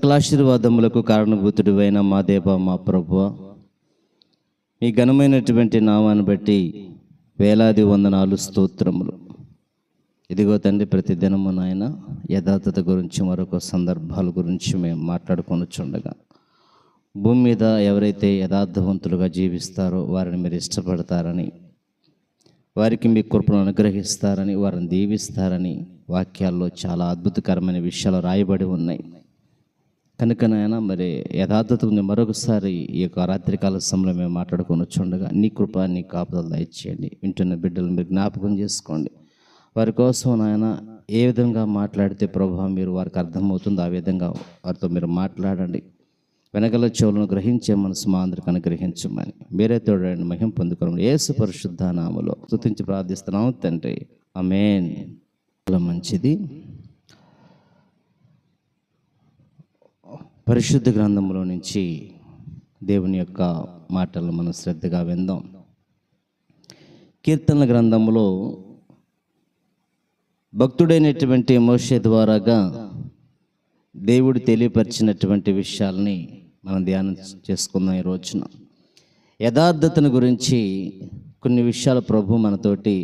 సకల ఆశీర్వాదములకు కారణభూతుడివైన మా దేవ మా ప్రభువ, మీ ఘనమైనటువంటి నామాన్ని బట్టి వేలాది వందనాలు, స్తోత్రములు. ఇదిగో తండ్రి, ప్రతిదినము నాయన యథార్థత గురించి, మరొక సందర్భాల గురించి మేము మాట్లాడుకొనుచుండగా, భూమి మీద ఎవరైతే యథార్థవంతులుగా జీవిస్తారో వారిని మీరు ఇష్టపడతారని, వారికి మీ కృపను అనుగ్రహిస్తారని, వారిని దీవిస్తారని వాక్యాల్లో చాలా అద్భుతకరమైన విషయాలు రాయబడి ఉన్నాయి. కనుక నాయన మరి యథార్థత మరొకసారి ఈ యొక్క రాత్రికాల సమయంలో మేము మాట్లాడుకొనుచుండగా నీ కృప, నీ కాపుదల దయచేయండి. వింటున్న బిడ్డలు మీరు జ్ఞాపకం చేసుకోండి. వారి కోసం నాయన ఏ విధంగా మాట్లాడితే ప్రభువా మీరు వారికి అర్థమవుతుందో ఆ విధంగా వారితో మీరు మాట్లాడండి. వెనకల చెవులను గ్రహించే మనసు మా అందరికి అనుగ్రహించమని మీరే తోడండి. మహిమ పొందుకోవడం యేసు పరిశుద్ధ నామములో స్తుతించి ప్రార్థిస్తున్నాము తండ్రి, ఆమేన్. మంచిది. పరిశుద్ధ గ్రంథంలో నుంచి దేవుని యొక్క మాటలను మనం శ్రద్ధగా విందాం. కీర్తనల గ్రంథంలో భక్తుడైనటువంటి మోషే ద్వారాగా దేవుడు తెలియపరిచినటువంటి విషయాల్ని మనం ధ్యానం చేసుకుందాం. ఈ రోజున యథార్థతను గురించి కొన్ని విషయాలు ప్రభు మనతోటి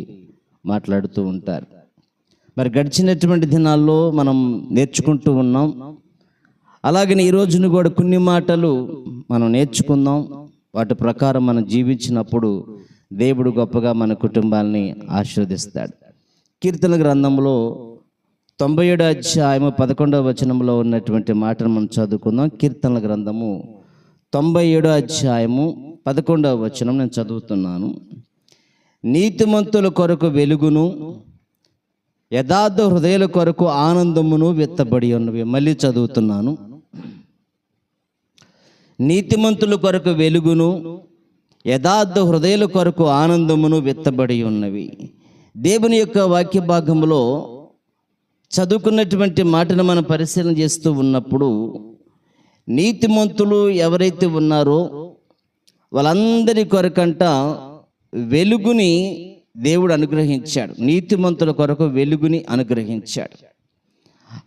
మాట్లాడుతూ ఉంటారు. మరి గడిచినటువంటి దినాల్లో మనం నేర్చుకుంటూ ఉన్నాం. అలాగని ఈ రోజున కూడా కొన్ని మాటలు మనం నేర్చుకుందాం. వాటి ప్రకారం మనం జీవించినప్పుడు దేవుడు గొప్పగా మన కుటుంబాలని ఆశీర్వదిస్తాడు. కీర్తన గ్రంథంలో 97వ అధ్యాయము 11వ వచనంలో ఉన్నటువంటి మాటను మనం చదువుకుందాం. కీర్తనల గ్రంథము 97వ అధ్యాయము 11వ వచనం నేను చదువుతున్నాను. నీతిమంతుల కొరకు వెలుగును, యథార్థ హృదయాల కొరకు ఆనందమును విత్తబడి ఉన్నవి. మళ్ళీ చదువుతున్నాను. నీతిమంతుల కొరకు వెలుగును, యథార్థ హృదయాల కొరకు ఆనందమును విత్తబడి ఉన్నవి. దేవుని యొక్క వాక్య భాగంలో చదువుకున్నటువంటి మాటను మనం పరిశీలన చేస్తూ ఉన్నప్పుడు, నీతిమంతులు ఎవరైతే ఉన్నారో వాళ్ళందరి కొరకంట వెలుగుని దేవుడు అనుగ్రహించాడు. నీతిమంతుల కొరకు వెలుగుని అనుగ్రహించాడు.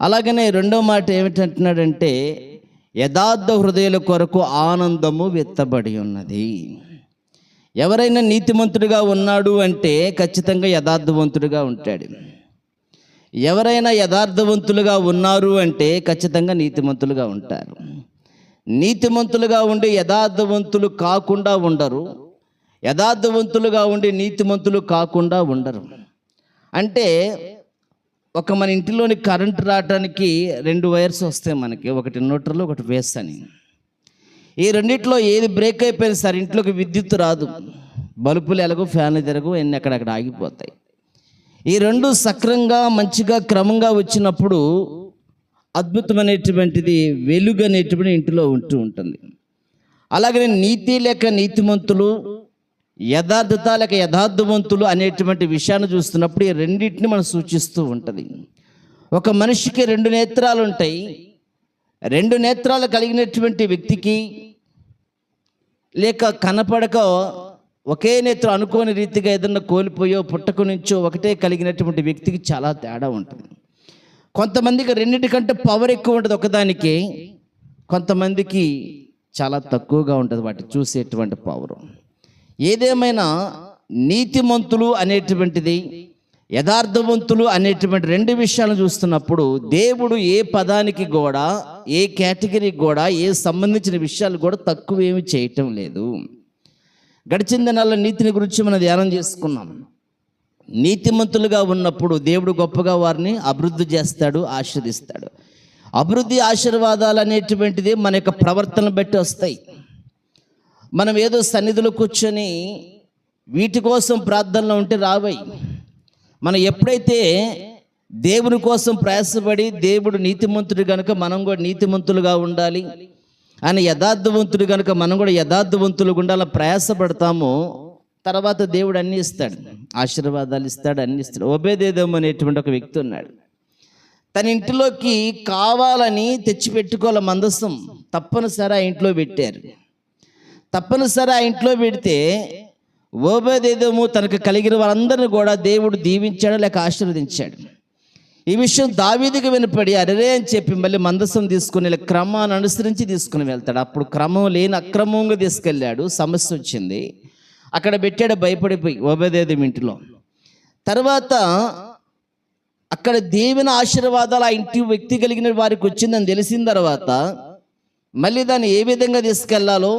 అలాగనే రెండో మాట ఏమిటంటున్నాడంటే, యథార్థ హృదయాల కొరకు ఆనందము విత్తబడి ఉన్నది. ఎవరైనా నీతిమంతుడిగా ఉన్నాడు అంటే ఖచ్చితంగా యథార్థవంతుడిగా ఉంటాడు. ఎవరైనా యథార్థవంతులుగా ఉన్నారు అంటే ఖచ్చితంగా నీతిమంతులుగా ఉంటారు. నీతిమంతులుగా ఉండి యథార్థవంతులు కాకుండా ఉండరు, యథార్థవంతులుగా ఉండి నీతిమంతులు కాకుండా ఉండరు. అంటే మన ఇంటిలోని కరెంటు రావడానికి 2 వైర్స్ వస్తాయి మనకి, ఒకటి న్యూట్రల్, ఒకటి బేస్ అని. ఈ రెండిట్లో ఏది బ్రేక్ అయిపోయినా సరే ఇంట్లోకి విద్యుత్ రాదు. బల్బులు ఎలాగో, ఫ్యాన్లు తిరగవు, ఎన్ని అక్కడక్కడ ఆగిపోతాయి. ఈ రెండు సక్రంగా మంచిగా క్రమంగా వచ్చినప్పుడు అద్భుతమైనటువంటిది వెలుగు అనేటువంటి ఇంటిలో ఉంటూ ఉంటుంది. అలాగనే నీతి లేక నీతిమంతులు, యథార్థత లేక యథార్థవంతులు అనేటువంటి విషయాన్ని చూస్తున్నప్పుడు ఈ రెండింటిని మనం సూచిస్తూ ఉంటుంది. ఒక మనిషికి 2 నేత్రాలు ఉంటాయి. 2 నేత్రాలు కలిగినటువంటి వ్యక్తికి లేక కనపడక ఒకే నేత్రం అనుకోని రీతిగా ఏదన్నా కోల్పోయో పుట్టక నుంచో ఒకటే కలిగినటువంటి వ్యక్తికి చాలా తేడా ఉంటుంది. కొంతమందికి 2 పవర్ ఎక్కువ ఉంటుంది ఒకదానికి, కొంతమందికి చాలా తక్కువగా ఉంటుంది వాటి చూసేటువంటి పవర్. ఏదేమైనా నీతిమంతులు అనేటువంటిది, యథార్థవంతులు అనేటువంటి 2 విషయాలను చూస్తున్నప్పుడు దేవుడు ఏ పదానికి కూడా, ఏ కేటగిరీకి కూడా, ఏ సంబంధించిన విషయాలు కూడా తక్కువ ఏమి చేయటం లేదు. గడిచిన దినాల్లో నీతిని గురించి మనం ధ్యానం చేసుకున్నాం. నీతిమంతులుగా ఉన్నప్పుడు దేవుడు గొప్పగా వారిని అభివృద్ధి చేస్తాడు, ఆశీర్వదిస్తాడు. అభివృద్ధి, ఆశీర్వాదాలు అనేటువంటిది మన యొక్క ప్రవర్తన బట్టి వస్తాయి. మనం ఏదో సన్నిధిలో కూర్చొని వీటి కోసం ప్రార్థనలో ఉంటే రావాయి. మనం ఎప్పుడైతే దేవుని కోసం ప్రయాసపడి దేవుడు నీతిమంతుడు కనుక మనం కూడా నీతిమంతులుగా ఉండాలి అని, యథార్థవంతుడు కనుక మనం కూడా యథార్థవంతులుగా ఉండాలని ప్రయాసపడతామో తర్వాత దేవుడు అన్నీ ఇస్తాడు, ఆశీర్వాదాలు ఇస్తాడు, అన్నీ ఇస్తాడు. ఓబేదేదోము అనేటువంటి ఒక వ్యక్తి ఉన్నాడు. తన ఇంటిలోకి కావాలని తెచ్చిపెట్టుకోవాలి మందసం, తప్పనిసరి ఆ ఇంట్లో పెట్టారు. తప్పనిసరి ఆ ఇంట్లో పెడితే ఓబేదేదోము తనకు కలిగిన వారందరిని కూడా దేవుడు దీవించాడు లేక ఆశీర్వదించాడు. ఈ విషయం దావీదుకి వినపడి అరే అని చెప్పి మళ్ళీ మందసం తీసుకుని ఇలా క్రమాన్ని అనుసరించి తీసుకుని వెళ్తాడు. అప్పుడు క్రమం లేని అక్రమంగా తీసుకెళ్ళాడు, సమస్య వచ్చింది, అక్కడ పెట్టాడు భయపడిపోయి ఓబేదేదోము ఇంటిలో. తర్వాత అక్కడ దేవుని ఆశీర్వాదాలు ఆ ఇంటి వ్యక్తి కలిగిన వారికి వచ్చిందని తెలిసిన తర్వాత మళ్ళీ దాన్ని ఏ విధంగా తీసుకెళ్లాలో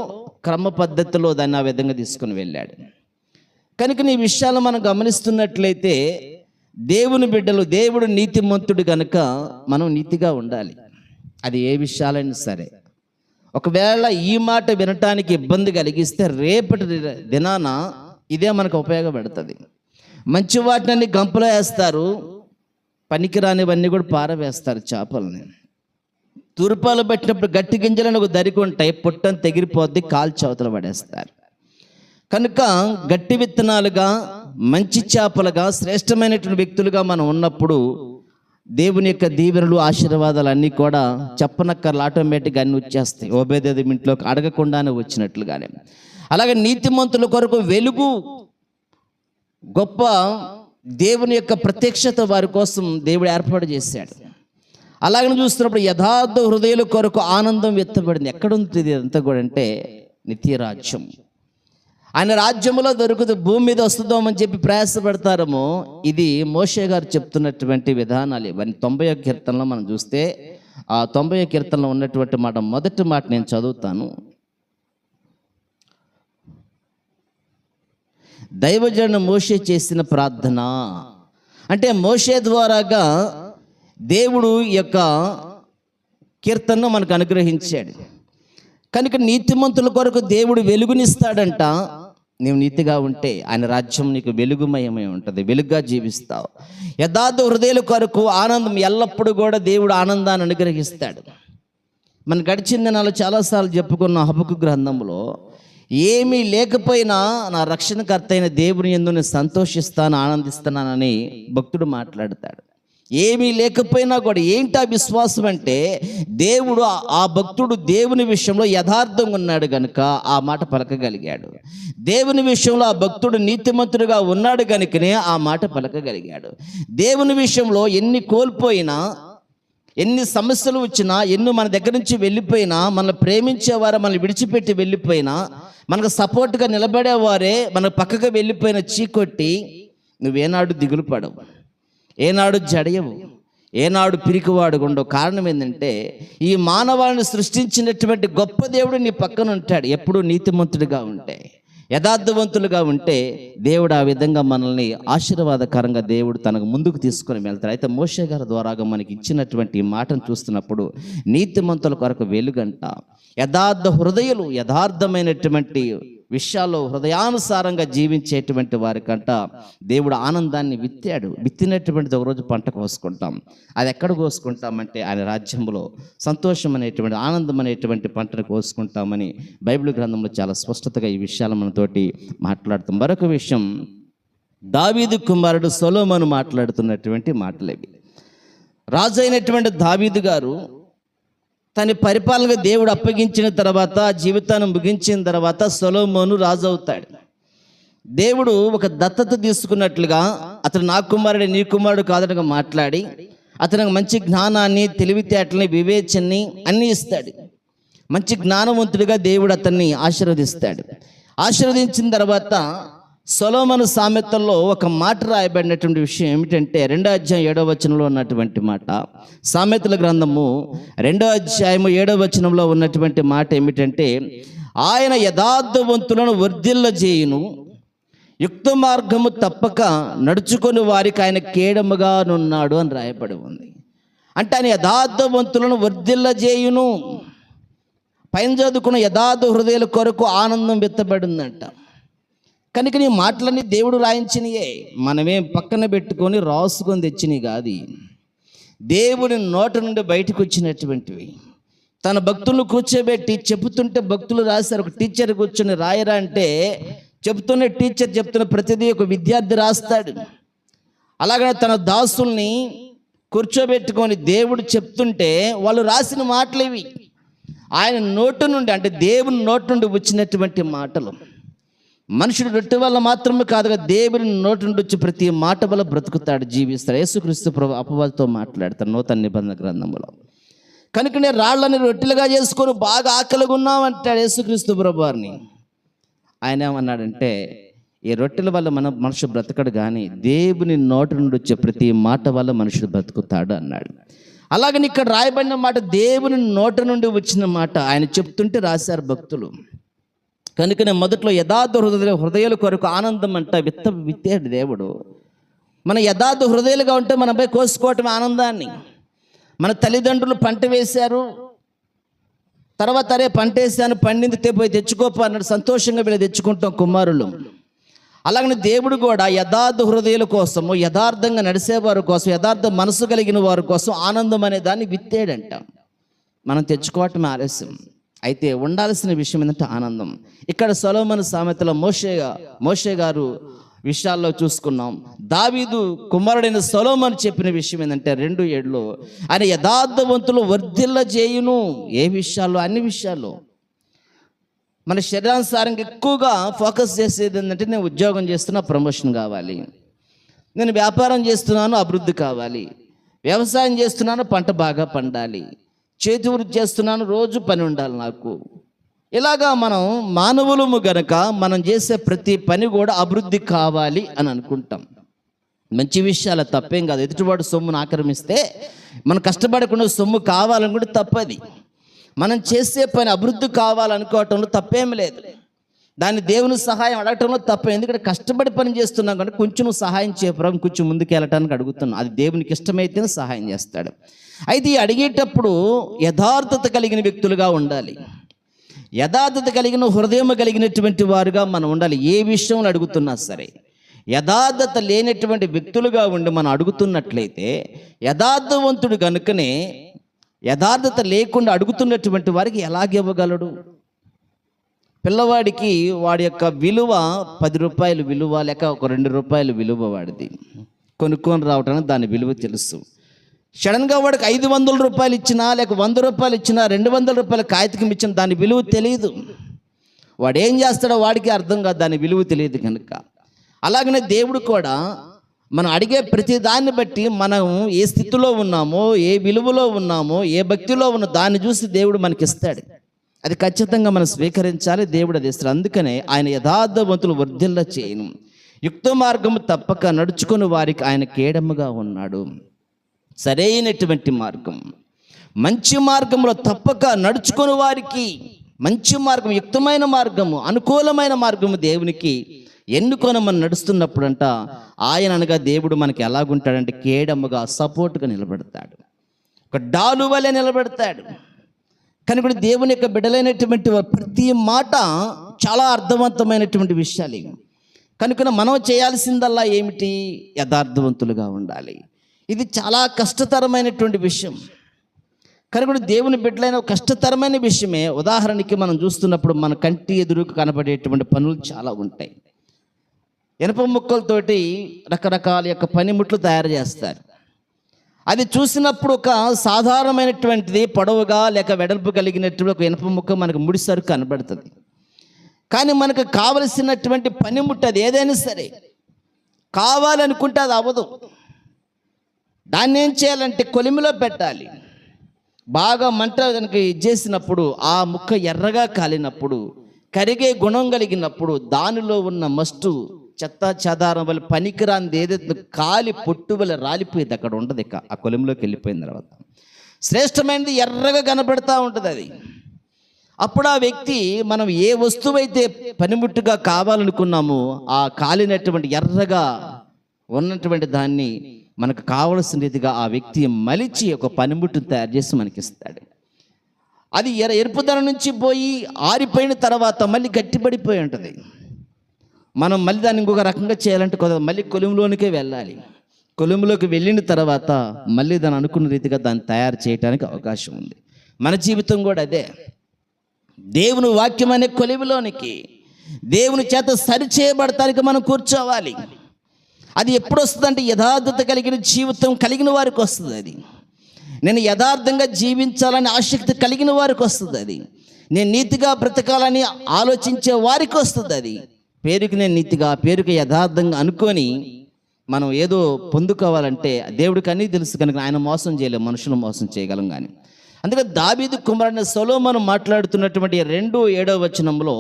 క్రమ పద్ధతిలో దాన్ని ఆ విధంగా తీసుకుని వెళ్ళాడు. కనుక ఈ విషయాలు మనం గమనిస్తున్నట్లయితే దేవుని బిడ్డలు, దేవుడు నీతిమంతుడు కనుక మనం నీతిగా ఉండాలి. అది ఏ విషయాలైనా సరే. ఒకవేళ ఈ మాట వినటానికి ఇబ్బంది కలిగిస్తే రేపటి దినాన ఇదే మనకు ఉపయోగపడుతుంది. మంచి వాటిని గంపలో వేస్తారు, పనికిరానివన్నీ కూడా పారవేస్తారు. చేపలని తూర్పాలు పెట్టినప్పుడు గట్టి గింజలను ఒక దరికి ఉంటాయి, పుట్టని తెగిరిపోద్ది, కాలు చవతలు పడేస్తారు. కనుక గట్టి విత్తనాలుగా, మంచి చేపలుగా, శ్రేష్టమైనటువంటి వ్యక్తులుగా మనం ఉన్నప్పుడు దేవుని యొక్క దీవెనలు, ఆశీర్వాదాలు అన్నీ కూడా చెప్పనక్కర్లు ఆటోమేటిక్గా అన్నీ వచ్చేస్తాయి. ఓబేదేదోము ఇంట్లోకి అడగకుండానే వచ్చినట్లుగానే. అలాగే నీతిమంతుల కొరకు వెలుగు, గొప్ప దేవుని యొక్క ప్రత్యక్షత వారి కోసం దేవుడు ఏర్పాటు చేశాడు. అలాగని చూస్తున్నప్పుడు యథార్థ హృదయాల కొరకు ఆనందం ఎత్తబడింది. ఎక్కడుంది ఇది అంతా కూడా అంటే నిత్యరాజ్యం. ఆయన రాజ్యంలో దొరుకుతుంది, భూమి మీద వస్తుందామని చెప్పి ప్రయాసపడతారేమో. ఇది మోషే గారు చెప్తున్నటువంటి విధానాలు ఇవన్నీ. 90వ కీర్తనలో మనం చూస్తే ఆ 90వ కీర్తనలో ఉన్నటువంటి మాట, మొదటి మాట నేను చదువుతాను. దైవజనుడు మోషే చేసిన ప్రార్థన అంటే మోషే ద్వారాగా దేవుడు యొక్క కీర్తనను మనకు అనుగ్రహించాడు. కనుక నీతిమంతుల కొరకు దేవుడు వెలుగునిస్తాడంట. నీవు నీతిగా ఉంటే ఆయన రాజ్యం నీకు వెలుగుమయమై ఉంటుంది, వెలుగుగా జీవిస్తావు. యథార్థ హృదయాల కొరకు ఆనందం, ఎల్లప్పుడూ కూడా దేవుడు ఆనందాన్ని అనుగ్రహిస్తాడు. మన గడిచిన దినాలు చాలాసార్లు చెప్పుకున్న హబక్కు గ్రంథంలో, ఏమీ లేకపోయినా నా రక్షణకర్త అయిన దేవుని యందు నేను సంతోషిస్తాను, ఆనందిస్తున్నానని భక్తుడు మాట్లాడతాడు. ఏమీ లేకపోయినా కూడా ఏంటి ఆ విశ్వాసం అంటే, దేవుడు ఆ భక్తుడు దేవుని విషయంలో యథార్థంగా ఉన్నాడు కనుక ఆ మాట పలకగలిగాడు. దేవుని విషయంలో ఆ భక్తుడు నీతిమంతుడుగా ఉన్నాడు కనుకనే ఆ మాట పలకగలిగాడు. దేవుని విషయంలో ఎన్ని కోల్పోయినా, ఎన్ని సమస్యలు వచ్చినా, ఎన్ని మన దగ్గర నుంచి వెళ్ళిపోయినా, మనల్ని ప్రేమించేవారు మనల్ని విడిచిపెట్టి వెళ్ళిపోయినా, మనకు సపోర్ట్గా నిలబడేవారే మన పక్కకు వెళ్ళిపోయిన చీకొట్టి నువ్వేనాడు దిగులు పడవు, ఏనాడు జడయవు, ఏనాడు పిరికివాడు ఉండవు. కారణం ఏంటంటే ఈ మానవాళిని సృష్టించినటువంటి గొప్ప దేవుడు నీ పక్కన ఉంటాడు. ఎప్పుడూ నీతిమంతుడిగా ఉంటే, యథార్థవంతులుగా ఉంటే దేవుడు ఆ విధంగా మనల్ని ఆశీర్వాదకరంగా దేవుడు తనకు ముందుకు తీసుకొని వెళ్తాడు. అయితే మోషే గారి ద్వారాగా మనకి ఇచ్చినటువంటి మాటను చూస్తున్నప్పుడు నీతిమంతుల కొరకు వెలుగంట, యథార్థ హృదయులు, యథార్థమైనటువంటి విషయాల్లో హృదయానుసారంగా జీవించేటువంటి వారికంట దేవుడు ఆనందాన్ని విత్తాడు. విత్తినటువంటిది ఒకరోజు పంట కోసుకుంటాం. అది ఎక్కడ కోసుకుంటామంటే ఆయన రాజ్యంలో సంతోషం అనేటువంటి, ఆనందం అనేటువంటి పంటను కోసుకుంటామని బైబిల్ గ్రంథంలో చాలా స్పష్టతగా ఈ విషయాలు మనతోటి మాట్లాడుతాం. మరొక విషయం, దావీదు కుమారుడు సొలొమోను మాట్లాడుతున్నటువంటి మాటలు ఇవి. రాజు అయినటువంటి దావీదు గారు తన పరిపాలనగా దేవుడు అప్పగించిన తర్వాత, జీవితాన్ని ముగించిన తర్వాత సొలొమోను రాజు అవుతాడు. దేవుడు ఒక దత్తత తీసుకున్నట్లుగా అతను నా కుమారుడు నీ కుమారుడు కాదనగా మాట్లాడి అతనికి మంచి జ్ఞానాన్ని, తెలివితేటల్ని, వివేచనని అన్నీ ఇస్తాడు. మంచి జ్ఞానవంతుడిగా దేవుడు అతన్ని ఆశీర్వదిస్తాడు. ఆశీర్వదించిన తర్వాత సొలొమోను సామెతల్లో ఒక మాట రాయబడినటువంటి విషయం ఏమిటంటే 2వ అధ్యాయం 7వ వచనంలో ఉన్నటువంటి మాట. సామెతల గ్రంథము 2వ అధ్యాయము 7వ వచనంలో ఉన్నటువంటి మాట ఏమిటంటే, ఆయన యథార్థవంతులను వర్ధిల్లజేయును, యుక్త మార్గము తప్పక నడుచుకొని వారికి ఆయన కేడముగా నున్నాడు అని రాయబడి ఉంది. అంటే ఆయన యథార్థవంతులను వర్ధిల్లజేయును. పైన చదువుకున్న యథార్థ హృదయాల కొరకు ఆనందం విత్తబడిందంట. కనుక నీ మాటలన్నీ దేవుడు రాయించినయే, మనమేం పక్కన పెట్టుకొని రాసుకొని తెచ్చినవి కాదు. దేవుని నోట నుండి బయటకు వచ్చినటువంటివి. తన భక్తులను కూర్చోబెట్టి చెబుతుంటే భక్తులు రాశారు. ఒక టీచర్ కూర్చొని రాయరా అంటే చెబుతున్న టీచర్ చెప్తున్న ప్రతిదీ ఒక విద్యార్థి రాస్తాడు. అలాగే తన దాసుల్ని కూర్చోబెట్టుకొని దేవుడు చెప్తుంటే వాళ్ళు రాసిన మాటలు ఇవి. ఆయన నోటు నుండి, అంటే దేవుని నోటు నుండి వచ్చినటువంటి మాటలు. మనుషుడు రొట్టె వల్ల మాత్రమే కాదుగా దేవుని నోటి నుండి వచ్చి ప్రతి మాట వల్ల బ్రతుకుతాడు, జీవిస్తాడు. యేసుక్రీస్తు ప్రభు అపవాదితో మాట్లాడతాడు నూతన నిబంధన గ్రంథంలో. కనుకనే రాళ్ళని రొట్టెలుగా చేసుకొని బాగా ఆకలిగా ఉన్నామంటాడు యేసుక్రీస్తు ప్రభు వారిని. ఆయన ఏమన్నాడంటే, ఈ రొట్టెల వల్ల మనుషుడు బ్రతకడు, కానీ దేవుని నోటి నుండి వచ్చే ప్రతి మాట వల్ల మనుషుడు బ్రతుకుతాడు అన్నాడు. అలాగని ఇక్కడ రాయబడిన మాట దేవుని నోటి నుండి వచ్చిన మాట ఆయన చెప్తుంటే రాశారు భక్తులు. కనుకనే మొదట్లో యథార్థ హృదయాల కొరకు ఆనందం అంట విత్తాడు దేవుడు. మన యథార్థ హృదయాలుగా ఉంటే మనపై కోసుకోవటం ఆనందాన్ని. మన తల్లిదండ్రులు పంట వేశారు, తర్వాత అరే పంట వేసాను పండింది పోయి తెచ్చుకోపో అన్నాడు, సంతోషంగా వీళ్ళు తెచ్చుకుంటాం కుమారులు. అలాగనే దేవుడు కూడా యథార్థ హృదయాల కోసము, యథార్థంగా నడిచేవారి కోసం, యథార్థ మనసు కలిగిన వారి కోసం ఆనందం అనే దాన్ని విత్తాడంట. మనం తెచ్చుకోవటం ఆలస్యం, అయితే ఉండాల్సిన విషయం ఏంటంటే ఆనందం. ఇక్కడ సొలొమోను సామెతలో మోషే గారు విషయాల్లో చూసుకున్నాం. దావీదు కుమారుడైన సొలొమోను చెప్పిన విషయం ఏంటంటే 2:7 ఆయన యథార్థవంతులు వర్ధిల్ల చేయును. ఏ విషయాల్లో? అన్ని విషయాల్లో. మన శరీరానుసారంగా ఎక్కువగా ఫోకస్ చేసేది ఏంటంటే, నేను ఉద్యోగం చేస్తున్నా, ప్రమోషన్ కావాలి. నేను వ్యాపారం చేస్తున్నాను, అభివృద్ధి కావాలి. వ్యవసాయం చేస్తున్నాను, పంట బాగా పండాలి. చేతి వృత్తి చేస్తున్నాను, రోజు పని ఉండాలి నాకు. ఇలాగా మనం మానవులము గనక మనం చేసే ప్రతి పని కూడా అభివృద్ధి కావాలి అని అనుకుంటాం. మంచి విషయాలు, తప్పేం కాదు. ఎదుటివాడు సొమ్మును ఆక్రమిస్తే మనం కష్టపడకుండా సొమ్ము కావాలనుకుంటే తప్పది. మనం చేసే పని అభివృద్ధి కావాలనుకోవటంలో తప్పేం లేదు. దాన్ని దేవుని సహాయం అడగటంలో తప్పే. ఎందుకంటే కష్టపడి పని చేస్తున్నాం కనుక కొంచెం నువ్వు సహాయం చేయడం, కొంచెం ముందుకు వెళ్ళటానికి అడుగుతున్నావు. అది దేవునికి ఇష్టమైతేనే సహాయం చేస్తాడు. అయితే ఈ అడిగేటప్పుడు యథార్థత కలిగిన వ్యక్తులుగా ఉండాలి. యథార్థత కలిగిన హృదయం కలిగినటువంటి వారుగా మనం ఉండాలి. ఏ విషయంలో అడుగుతున్నా సరే యథార్థత లేనటువంటి వ్యక్తులుగా ఉండి మనం అడుగుతున్నట్లయితే, యథార్థవంతుడు కనుకనే యథార్థత లేకుండా అడుగుతున్నటువంటి వారికి ఎలాగివ్వగలడు? పిల్లవాడికి వాడి యొక్క విలువ 10 రూపాయలు విలువ, లేక ఒక 2 రూపాయలు విలువ వాడిది. కొనుక్కొని రావటానికి దాని విలువ తెలుసు. సడన్గా వాడికి 500 రూపాయలు ఇచ్చినా, లేక 100 రూపాయలు ఇచ్చినా, 200 రూపాయల కాగితం ఇచ్చిన దాని విలువ తెలియదు. వాడు ఏం చేస్తాడో వాడికి అర్థం కాదు, దాని విలువ తెలియదు కనుక. అలాగనే దేవుడు కూడా మనం అడిగే ప్రతి దాన్ని బట్టి మనం ఏ స్థితిలో ఉన్నామో, ఏ విలువలో ఉన్నామో, ఏ భక్తిలో ఉన్న దాన్ని చూసి దేవుడు మనకిస్తాడు. అది ఖచ్చితంగా మనం స్వీకరించాలి. దేవుడు అది ఇస్తాడు. అందుకనే ఆయన యథార్థవంతులు వర్ధిల్ల చేయను, యుక్త మార్గము తప్పక నడుచుకుని వారికి ఆయన కేడముగా ఉన్నాడు. సరైనటువంటి మార్గం, మంచి మార్గంలో తప్పక నడుచుకుని వారికి, మంచి మార్గం, యుక్తమైన మార్గము, అనుకూలమైన మార్గము దేవునికి ఎన్నుకొని మనం నడుస్తున్నప్పుడంట ఆయన అనగా దేవుడు మనకి ఎలాగుంటాడంటే కేడముగా, సపోర్ట్గా నిలబెడతాడు. ఒక డాలు వలె నిలబెడతాడు. కనుక దేవుని యొక్క బిడ్డలైనటువంటి ప్రతి మాట చాలా అర్థవంతమైనటువంటి విషయాలు. కనుక మనం చేయాల్సిందల్లా ఏమిటి? యథార్థవంతులుగా ఉండాలి. ఇది చాలా కష్టతరమైనటువంటి విషయం. కనుక దేవుని బిడ్డలైన కష్టతరమైన విషయమే. ఉదాహరణకి మనం చూస్తున్నప్పుడు మన కంటి ఎదురుకు కనబడేటువంటి పనులు చాలా ఉంటాయి. ఇనుప ముక్కలతోటి రకరకాల యొక్క పనిముట్లు తయారు చేస్తారు. అది చూసినప్పుడు ఒక సాధారణమైనటువంటిది, పొడవుగా లేక వెడల్పు కలిగినటువంటి ఒక ఇనుప ముక్క మనకు ముడిసరుకు కనబడుతుంది. కానీ మనకు కావలసినటువంటి పనిముట్టు అది ఏదైనా సరే కావాలనుకుంటే అది అవ్వదు. దాన్ని ఏం చేయాలంటే కొలిమిలో పెట్టాలి. బాగా మంట కనుక చేసినప్పుడు ఆ ముక్క ఎర్రగా కాలినప్పుడు, కరిగే గుణం కలిగినప్పుడు దానిలో ఉన్న మస్టు, చెత్త చెదారం వల్ల పనికిరాంది ఏదైతే కాలి పొట్టు వల్ల రాలిపోయేది అక్కడ ఉండదు. ఇక ఆ కొలిమిలోకి వెళ్ళిపోయిన తర్వాత శ్రేష్టమైనది ఎర్రగా కనబడతా ఉంటుంది. అది అప్పుడు ఆ వ్యక్తి మనం ఏ వస్తువు అయితే పనిముట్టుగా కావాలనుకున్నామో ఆ కాలినటువంటి ఎర్రగా ఉన్నటువంటి దాన్ని మనకు కావలసిన రీతిగా ఆ వ్యక్తి మలిచి ఒక పనిముట్టును తయారు చేసి మనకిస్తాడు. అది ఎరుపుదనం నుంచి పోయి ఆరిపోయిన తర్వాత మళ్ళీ గట్టిపడిపోయి ఉంటుంది. మనం మళ్ళీ దాన్ని ఇంకొక రకంగా చేయాలంటే మళ్ళీ కొలిమిలోనికే వెళ్ళాలి. కొలిమిలోకి వెళ్ళిన తర్వాత మళ్ళీ దాన్ని అనుకున్న రీతిగా దాన్ని తయారు చేయడానికి అవకాశం ఉంది. మన జీవితం కూడా అదే. దేవుని వాక్యం అనే కొలిమిలోనికి దేవుని చేత సరిచేయబడటానికి మనం కూర్చోవాలి. అది ఎప్పుడు వస్తుందంటే యథార్థత కలిగిన జీవితం కలిగిన వారికి వస్తుంది. అది నేను యథార్థంగా జీవించాలని ఆసక్తి కలిగిన వారికి వస్తుంది. అది నేను నీతిగా బ్రతకాలని ఆలోచించే వారికి వస్తుంది. అది పేరుకునే నీతిగా, పేరుకి యథార్థంగా అనుకొని మనం ఏదో పొందుకోవాలంటే దేవుడికి అన్నీ తెలుసు కనుక ఆయన మోసం చేయలేం, మనుషులు మోసం చేయగలం. కానీ అందుకే దావీదు కుమారుడైన సొలొమోను మాట్లాడుతున్నటువంటి 2:7 వచనంలో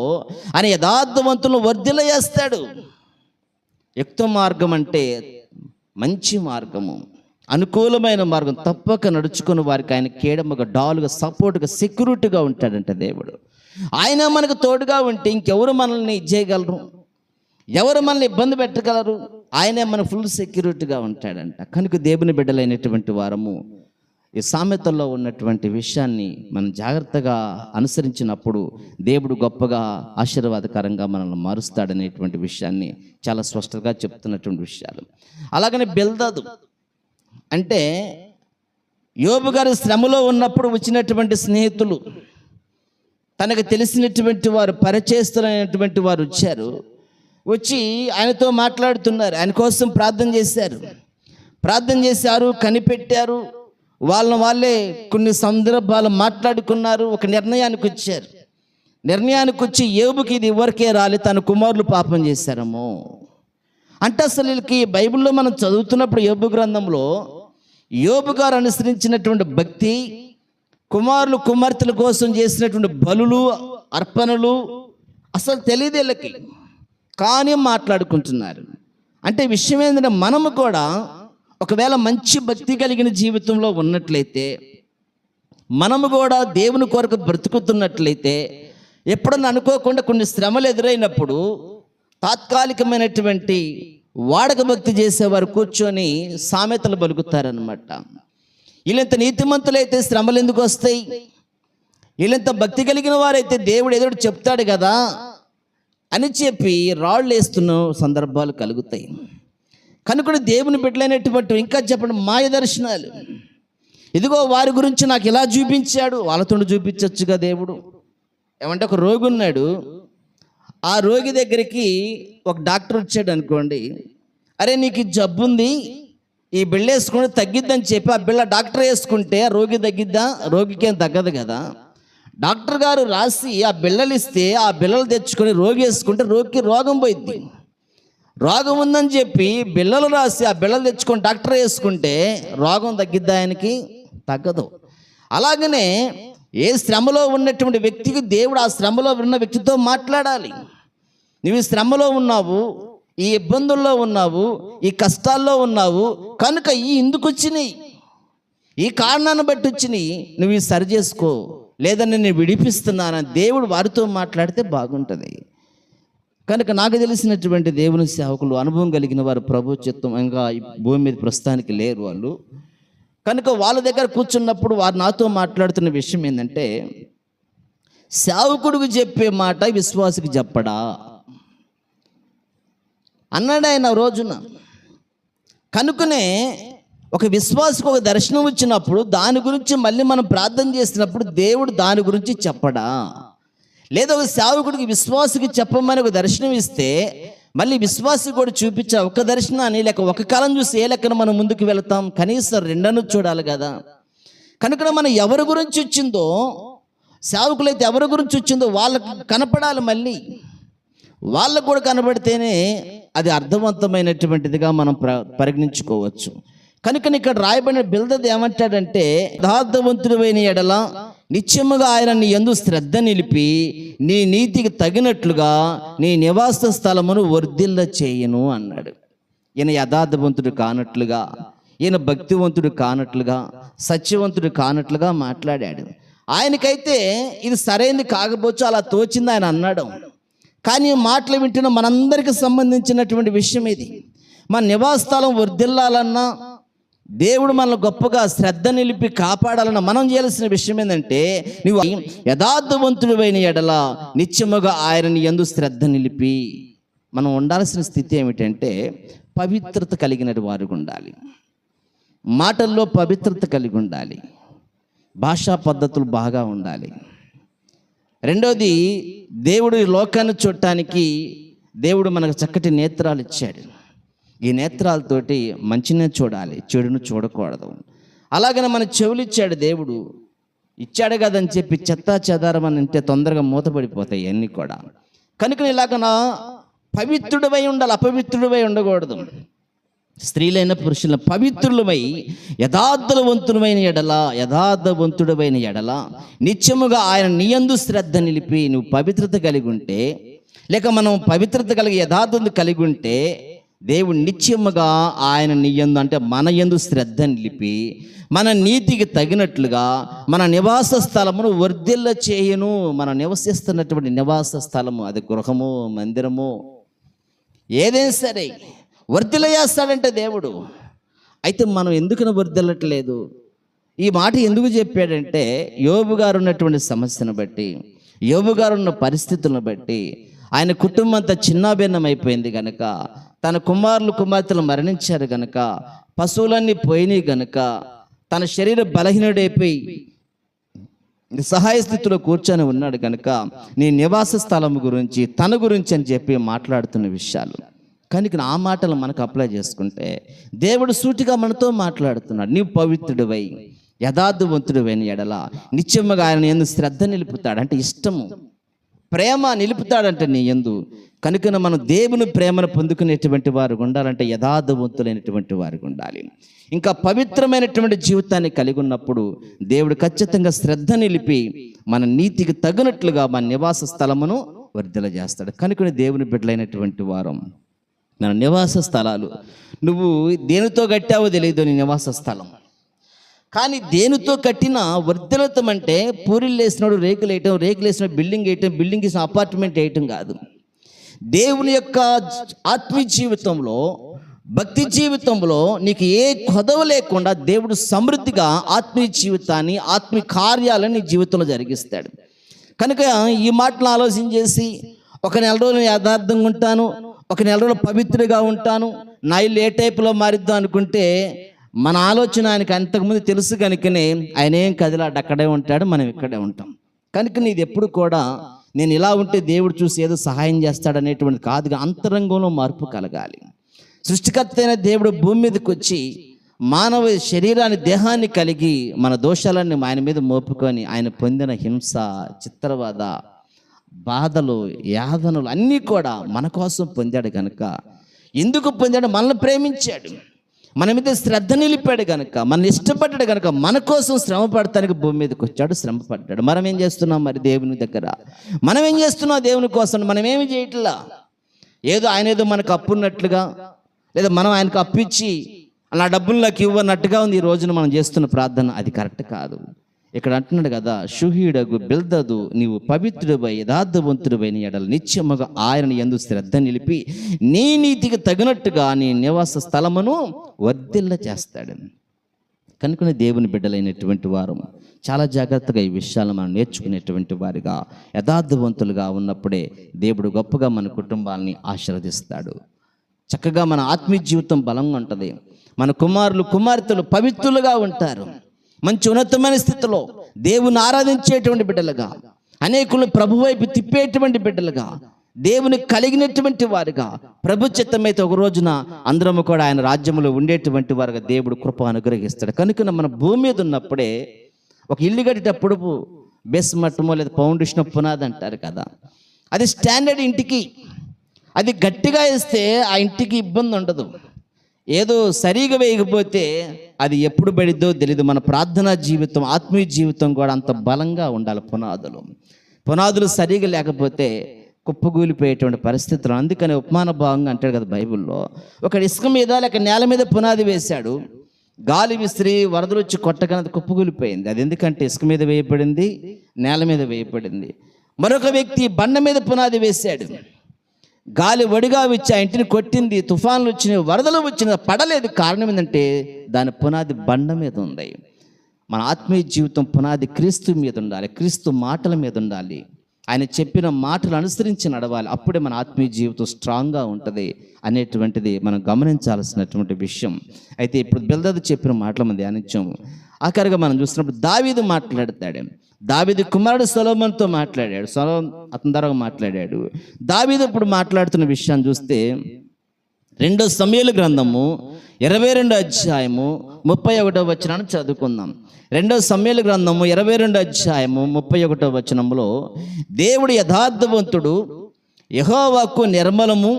ఆయన యథార్థవంతులను వర్ధిల్లజేస్తాడు. యుక్త మార్గం అంటే మంచి మార్గము, అనుకూలమైన మార్గం, తప్పక నడుచుకుని వారికి ఆయన కేడముగా, డాలుగా, సపోర్ట్గా, సెక్యూరిటీగా ఉంటాడంట దేవుడు. ఆయన మనకు తోడుగా ఉంటే ఇంకెవరు మనల్ని చేయగలరు, ఎవరు మనల్ని ఇబ్బంది పెట్టగలరు? ఆయనే మన ఫుల్ సెక్యూరిటీగా ఉంటాడంట. కనుక దేవుని బిడ్డలైనటువంటి వారము ఈ సామెతల్లో ఉన్నటువంటి విషయాన్ని మనం జాగ్రత్తగా అనుసరించినప్పుడు దేవుడు గొప్పగా ఆశీర్వాదకరంగా మనల్ని మారుస్తాడనేటువంటి విషయాన్ని చాలా స్పష్టంగా చెప్తున్నటువంటి విషయాలు. అలాగనే బిల్దదు అంటే యోబు గారు శ్రమలో ఉన్నప్పుడు వచ్చినటువంటి స్నేహితులు, తనకు తెలిసినటువంటి వారు, పరిచయస్తులైనటువంటి వారు వచ్చి ఆయనతో మాట్లాడుతున్నారు. ఆయన కోసం ప్రార్థన చేశారు, కనిపెట్టారు. వాళ్ళే కొన్ని సందర్భాలు మాట్లాడుకున్నారు. ఒక నిర్ణయానికి వచ్చి యోబుకి ఇది ఎవరికే రాలి, తన కుమారులు పాపం చేశారేమో అంటే అసలు వీళ్ళకి బైబిల్లో మనం చదువుతున్నప్పుడు యోబు గ్రంథంలో యోబు గారు అనుసరించినటువంటి భక్తి, కుమారులు కుమార్తెల కోసం చేసినటువంటి బలులు, అర్పణలు అసలు తెలియదు వీళ్ళకి. కానీ మాట్లాడుకుంటున్నారు. అంటే విషయం ఏంటంటే మనము కూడా ఒకవేళ మంచి భక్తి కలిగిన జీవితంలో ఉన్నట్లయితే, మనము కూడా దేవుని కొరకు బ్రతుకుతున్నట్లయితే, ఎప్పుడన్నా అనుకోకుండా కొన్ని శ్రమలు ఎదురైనప్పుడు తాత్కాలికమైనటువంటి వాడక భక్తి చేసేవారు కూర్చొని సామెతలు పలుకుతారనమాట. వీళ్ళంత నీతిమంతులైతే శ్రమలు ఎందుకు వస్తాయి? వీళ్ళంత భక్తి కలిగిన వారైతే దేవుడు ఏదో చెప్తాడు కదా అని చెప్పి రాళ్ళు వేస్తున్న సందర్భాలు కలుగుతాయి. కనుక దేవుని బిడ్డలైనటువంటి ఇంకా చెప్పండి మాయ దర్శనాలు, ఇదిగో వారి గురించి నాకు ఇలా చూపించాడు, వాళ్ళతో చూపించచ్చుగా దేవుడు. ఏమంటే ఒక రోగి ఉన్నాడు, ఆ రోగి దగ్గరికి ఒక డాక్టర్ వచ్చాడు అనుకోండి, అరే నీకు జబ్బు ఉంది, ఈ బిళ్ళ వేసుకుంటే తగ్గిద్దని చెప్పి ఆ బిళ్ళ డాక్టర్ వేసుకుంటే రోగి తగ్గిద్దా? రోగికి ఏం తగ్గదు కదా. డాక్టర్ గారు రాసి ఆ బిళ్ళలు ఇస్తే ఆ బిళ్ళలు తెచ్చుకొని రోగి వేసుకుంటే రోగికి రోగం పోయిద్ది. రోగం ఉందని చెప్పి బిళ్ళలు రాసి ఆ బిళ్ళలు తెచ్చుకొని డాక్టర్ వేసుకుంటే రోగం తగ్గిద్దా? ఆయనకి తగ్గదు. అలాగనే ఏ శ్రమలో ఉన్నటువంటి వ్యక్తికి దేవుడు ఆ శ్రమలో ఉన్న వ్యక్తితో మాట్లాడాలి. నువ్వు ఈ శ్రమలో ఉన్నావు, ఈ ఇబ్బందుల్లో ఉన్నావు, ఈ కష్టాల్లో ఉన్నావు, కనుక ఎందుకు వచ్చినాయి, ఈ కారణాన్ని బట్టి వచ్చినాయి, నువ్వు ఈ సరి చేసుకో, లేదా నేను విడిపిస్తున్నానని దేవుడు వారితో మాట్లాడితే బాగుంటుంది. కనుక నాకు తెలిసినటువంటి దేవుని సేవకులు, అనుభవం కలిగిన వారు, ప్రభు చిత్తం ఇంకా భూమి మీద ప్రస్తుతానికి లేరు వాళ్ళు. కనుక వాళ్ళ దగ్గర కూర్చున్నప్పుడు వారు నాతో మాట్లాడుతున్న విషయం ఏంటంటే, సేవకుడికి చెప్పే మాట విశ్వాసికి చెప్పడా అన్నాడు ఆయన రోజున. కనుకనే ఒక విశ్వాసకు ఒక దర్శనం వచ్చినప్పుడు దాని గురించి మళ్ళీ మనం ప్రార్థన చేసినప్పుడు దేవుడు దాని గురించి చెప్పడా? లేదా ఒక సేవకుడికి విశ్వాసకి చెప్పమని ఒక దర్శనం ఇస్తే మళ్ళీ విశ్వాసి కూడా చూపించా ఒక దర్శనాన్ని, లేక ఒక కాలం చూసి ఏ లెక్కన మనం ముందుకు వెళతాం? కనీసం రెండను చూడాలి కదా. కనుక మనం ఎవరి గురించి వచ్చిందో, సేవకులైతే ఎవరి గురించి వచ్చిందో వాళ్ళకి కనపడాలి. మళ్ళీ వాళ్ళకు కూడా కనబడితేనే అది అర్థవంతమైనటువంటిదిగా మనం పరిగణించుకోవచ్చు. కనుక ఇక్కడ రాయబడిన బిల్దదు ఏమంటాడంటే, యథార్థవంతుడైన ఎడల నిత్యముగా ఆయన నీ యందు శ్రద్ధ నిలిపి నీ నీతికి తగినట్లుగా నీ నివాస స్థలమును వర్ధిల్ల చేయను అన్నాడు. ఈయన యథార్థవంతుడు కానట్లుగా, ఈయన భక్తివంతుడు కానట్లుగా, సత్యవంతుడు కానట్లుగా మాట్లాడాడు. ఆయనకైతే ఇది సరైనది కాకపోవచ్చు, అలా తోచింది ఆయన అన్నాడు. కానీ మాటలు వింటున్న మనందరికీ సంబంధించినటువంటి విషయం ఇది. మన నివాస స్థలం వర్ధిల్లాలన్నా, దేవుడు మనల్ని గొప్పగా శ్రద్ధ నిలిపి కాపాడాలన్న మనం చేయాల్సిన విషయం ఏంటంటే, నువ్వు యథార్థవంతుడైన ఎడల నిత్యముగా ఆయనని యందు శ్రద్ధ నిలిపి. మనం ఉండాల్సిన స్థితి ఏమిటంటే పవిత్రత కలిగిన వారికి ఉండాలి, మాటల్లో పవిత్రత కలిగి ఉండాలి, భాషా పద్ధతులు బాగా ఉండాలి. రెండోది, దేవుడు లోకాన్ని చూడటానికి దేవుడు మనకు చక్కటి నేత్రాలు ఇచ్చాడు. ఈ నేత్రాలతోటి మంచినే చూడాలి, చెడును చూడకూడదు. అలాగనే మన చెవులు ఇచ్చాడు దేవుడు, ఇచ్చాడు కదని చెప్పి చెత్తా చెదారం అని అంటే తొందరగా మూతపడిపోతాయి అన్నీ కూడా. కనుక ఇలాగ పవిత్రుడివై ఉండాలి, అపవిత్రుడివై ఉండకూడదు. స్త్రీలైన పురుషుల పవిత్రులమై యథార్థవంతుడమైన ఎడల నిత్యముగా ఆయన నీయందు శ్రద్ధ నిలిపి నువ్వు పవిత్రత కలిగి ఉంటే, లేక మనం పవిత్రత కలిగి యథార్థత కలిగి ఉంటే, దేవుడు నిత్యముగా ఆయన నీయందు అంటే మన యందు శ్రద్ధ నిలిపి మన నీతికి తగినట్లుగా మన నివాస స్థలమును వర్ధిల్ల చేయను. మనం నివసిస్తున్నటువంటి నివాస స్థలము, అది గృహము, మందిరము, ఏదైనా సరే వర్ధిల్ల చేస్తాడంటే దేవుడు. అయితే మనం ఎందుకు వర్ధిల్లట్లేదు? ఈ మాట ఎందుకు చెప్పాడంటే, యోబు గారు ఉన్నటువంటి సమస్యను బట్టి, యోబు గారు ఉన్న పరిస్థితులను బట్టి, ఆయన కుటుంబం అంతా చిన్నాభిన్నం అయిపోయింది కనుక, తన కుమారులు కుమార్తెలు మరణించారు కనుక, పశువులన్నీ పోయినాయి కనుక, తన శరీర బలహీనుడైపోయి సహాయ స్థితిలో కూర్చొని ఉన్నాడు కనుక, నీ నివాస స్థలం గురించి, తన గురించి అని చెప్పి మాట్లాడుతున్న విషయాలు కనుక ఆ మాటలు మనకు అప్లై చేసుకుంటే దేవుడు సూటిగా మనతో మాట్లాడుతున్నాడు. నీవు పవిత్రుడివై యథార్థవంతుడివైన ఎడల నిత్యముగా ఆయన యందు శ్రద్ధ నిలుపుతాడు. అంటే ఇష్టము, ప్రేమ నిలుపుతాడంటే నీ యందు. కనుక మనం దేవుని ప్రేమను పొందుకునేటువంటి వారు ఉండాలంటే యథార్థవంతులైనటువంటి వారు ఉండాలి. ఇంకా పవిత్రమైనటువంటి జీవితాన్ని కలిగి ఉన్నప్పుడు దేవుడు ఖచ్చితంగా శ్రద్ధ నిలిపి మన నీతికి తగినట్లుగా మన నివాస స్థలమును వర్ధిల్ల చేస్తాడు. కనుక దేవుని బిడ్డలైనటువంటి వారం, మన నివాస స్థలాలు, నువ్వు దేనితో కట్టావో తెలియదు నీ నివాస స్థలం, కానీ దేనితో కట్టిన వర్ధిల్లతం అంటే పూరిలు వేసినాడు రేకులు వేయటం, రేకులు వేసిన బిల్డింగ్ వేయటం, బిల్డింగ్ వేసిన అపార్ట్మెంట్ వేయటం కాదు. దేవుని యొక్క ఆత్మీయ జీవితంలో, భక్తి జీవితంలో నీకు ఏ కొదవ లేకుండా దేవుడు సమృద్ధిగా ఆత్మీయ జీవితాన్ని, ఆత్మీయ కార్యాలను నీ జీవితంలో జరిగిస్తాడు. కనుక ఈ మాటలు ఆలోచన చేసి, ఒక నెల రోజులు యథార్థంగా ఉంటాను, ఒక నెల రోజులు పవిత్రగా ఉంటాను, నా ఇల్లు ఏ టైపులో మారిద్దాం అనుకుంటే మన ఆలోచన ఆయనకి అంతకుముందు తెలుసు కనుకనే ఆయన ఏం కదిలాడు, అక్కడే ఉంటాడు, మనం ఇక్కడే ఉంటాం. కనుక నీది ఎప్పుడు కూడా నేను ఇలా ఉంటే దేవుడు చూసి ఏదో సహాయం చేస్తాడు అనేటువంటి కాదుగా, అంతరంగంలో మార్పు కలగాలి. సృష్టికర్త అయిన దేవుడు భూమి మీదకి వచ్చి మానవ శరీరాన్ని, దేహాన్ని కలిగి మన దోషాలన్నీ ఆయన మీద మోపుకొని ఆయన పొందిన హింస, చిత్రవద, బాధలు, యాతనలు అన్నీ కూడా మన కోసం పొందాడు కనుక, ఎందుకు పొందాడు? మనల్ని ప్రేమించాడు, మన మీద శ్రద్ధ నిలిపాడు కనుక, మనల్ని ఇష్టపడ్డాడు కనుక మన కోసం శ్రమ పడటానికి భూమి మీదకి వచ్చాడు, శ్రమ పడ్డాడు. మనం ఏం చేస్తున్నాం మరి దేవుని దగ్గర? మనం ఏం చేస్తున్నాం దేవుని కోసం? మనం ఏమి చేయట్లా. ఏదో ఆయన ఏదో మనకు అప్పున్నట్లుగా, లేదా మనం ఆయనకు అప్పిచ్చి అలా డబ్బులు నాకు ఇవ్వనట్టుగా ఉంది ఈ రోజున మనం చేస్తున్న ప్రార్థన. అది కరెక్ట్ కాదు. ఇక్కడ అంటున్నాడు కదా, షుహీడగు బిల్దదు నీవు పవిత్రుడివై యథార్థవంతుడివైన ఎడల నిత్యముగా ఆయన యందు శ్రద్ధ నిలిపి నీ నీతికి తగినట్టుగా నీ నివాస స్థలమును వర్ధిల్ల చేస్తాడు. కనుక దేవుని బిడ్డలైనటువంటి వారు చాలా జాగ్రత్తగా ఈ విషయాలను మనం నేర్చుకునేటువంటి వారిగా, యథార్థవంతులుగా ఉన్నప్పుడే దేవుడు గొప్పగా మన కుటుంబాలని ఆశీర్వదిస్తాడు. చక్కగా మన ఆత్మీయ జీవితం బలంగా ఉంటుంది. మన కుమారులు కుమార్తెలు పవిత్రులుగా ఉంటారు. మంచి ఉన్నతమైన స్థితిలో దేవుని ఆరాధించేటువంటి బిడ్డలుగా, అనేకులు ప్రభు వైపు తిప్పేటువంటి బిడ్డలుగా, దేవుని కలిగినటువంటి వారుగా, ప్రభు చిత్తమైతే ఒక రోజున అందరము కూడా ఆయన రాజ్యంలో ఉండేటువంటి వారుగా దేవుడు కృప అనుగ్రహిస్తాడు. కనుక మన భూమి మీద ఉన్నప్పుడే, ఒక ఇల్లు కట్టేటప్పుడు బేస్మట్టమో లేదా ఫౌండేషన్ పునాది అంటారు కదా, అది స్టాండర్డ్ ఇంటికి, అది గట్టిగా వేస్తే ఆ ఇంటికి ఇబ్బంది ఉండదు. ఏదో సరిగా వేయకపోతే అది ఎప్పుడు పడిద్దో తెలియదు. మన ప్రార్థనా జీవితం, ఆత్మీయ జీవితం కూడా అంత బలంగా ఉండాలి. పునాదులు సరిగా లేకపోతే కుప్పగూలిపోయేటువంటి పరిస్థితులు. అందుకని ఉపమాన భావంగా అంటాడు కదా బైబిల్లో, ఒక ఇసుక మీద లేక నేల మీద పునాది వేశాడు, గాలి విసిరి వరదలు వచ్చి కొట్టగానే అది కుప్పగూలిపోయింది. అది ఎందుకంటే ఇసుక మీద వేయబడింది, నేల మీద వేయబడింది. మరొక వ్యక్తి బండ మీద పునాది వేశాడు, గాలి వడిగా వచ్చి ఆ ఇంటిని కొట్టింది, తుఫాన్లు వచ్చినాయి, వరదలు వచ్చినాయి, పడలేదు. కారణం ఏంటంటే దాని పునాది బండ మీద ఉంది. మన ఆత్మీయ జీవితం పునాది క్రీస్తు మీద ఉండాలి, క్రీస్తు మాటల మీద ఉండాలి, ఆయన చెప్పిన మాటలు అనుసరించి నడవాలి. అప్పుడే మన ఆత్మీయ జీవితం స్ట్రాంగ్గా ఉంటుంది అనేటువంటిది మనం గమనించాల్సినటువంటి విషయం. అయితే ఇప్పుడు బిల్దదు చెప్పిన మాటలు మనం ధ్యానించాము. ఆఖరిగా మనం చూసినప్పుడు దావీదు మాట్లాడతాడు. దావీదు కుమారుడు సొలొమోనుతో మాట్లాడాడు, సొలొమోను అతని ద్వారా మాట్లాడాడు. దావీదు ఇప్పుడు మాట్లాడుతున్న విషయాన్ని చూస్తే 2 సమూయేలు గ్రంథము 22 అధ్యాయము 31 వచనాన్ని చదువుకుందాం. 2 సమూయేలు గ్రంథము 22 అధ్యాయము 31 వచనంలో, దేవుడు యథార్థవంతుడు, యెహోవాకు నిర్మలము,